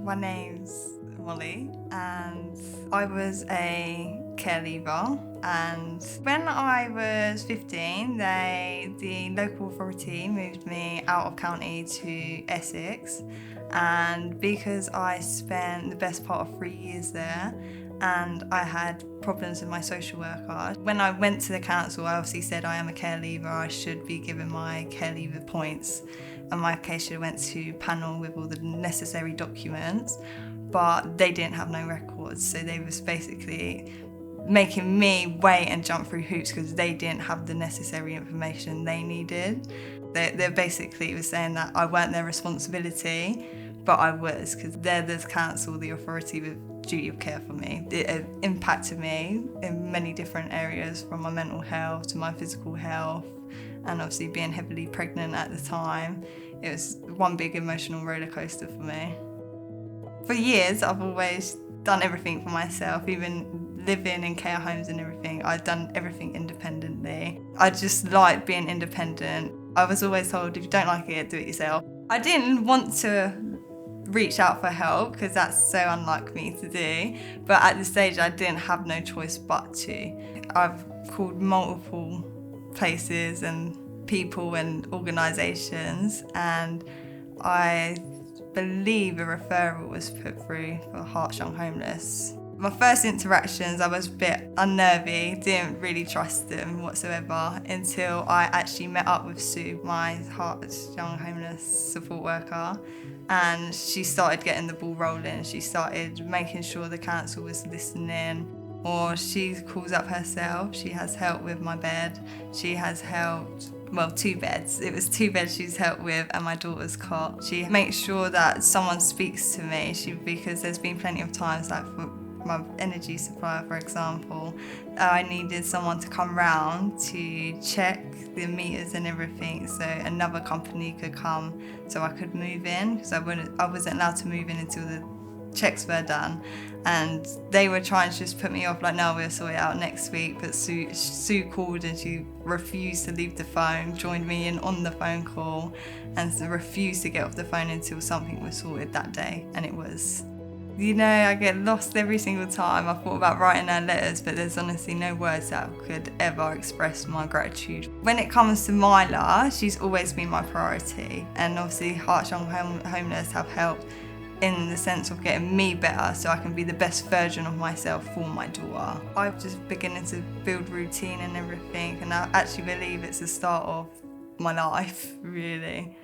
My name's Molly and I was a care leaver, and when I was 15 the local authority moved me out of county to Essex, and because I spent the best part of 3 years there and I had problems with my social worker, when I went to the council I obviously said I am a care leaver, I should be given my care leaver points, and my application went to panel with all the necessary documents, but they didn't have no records, so they was basically making me wait and jump through hoops because they didn't have the necessary information they needed. They basically was saying that I weren't their responsibility, but I was, because they're the council, the authority with duty of care for me. It impacted me in many different areas, from my mental health to my physical health, and obviously being heavily pregnant at the time. It was one big emotional roller coaster for me. For years I've always done everything for myself, even living in care homes and everything. I've done everything independently. I just like being independent. I was always told, if you don't like it, do it yourself. I didn't want to reach out for help because that's so unlike me to do, but at this stage I didn't have no choice but to. I've called multiple places and people and organisations, and I believe a referral was put through for Herts Young Homeless. My first interactions, I was a bit unnervy, didn't really trust them whatsoever until I actually met up with Sue, my Herts Young Homeless support worker, and she started getting the ball rolling. She started making sure the council was listening, or she calls up herself. She has helped with my bed. She has helped, well, 2 beds. It was 2 beds she's helped with, and my daughter's cot. She makes sure that someone speaks to me, because there's been plenty of times, like for my energy supplier, for example, I needed someone to come round to check the meters and everything, so another company could come so I could move in, because I wasn't allowed to move in until the checks were done, and they were trying to just put me off, like, no, we'll sort it out next week. But Sue called and she refused to leave the phone, joined me in on the phone call, and refused to get off the phone until something was sorted that day, and it was. You know, I get lost every single time. I thought about writing her letters, but there's honestly no words that could ever express my gratitude. When it comes to Mila, she's always been my priority, and obviously Herts Young Homeless have helped in the sense of getting me better so I can be the best version of myself for my daughter. I'm just beginning to build routine and everything, and I actually believe it's the start of my life, really.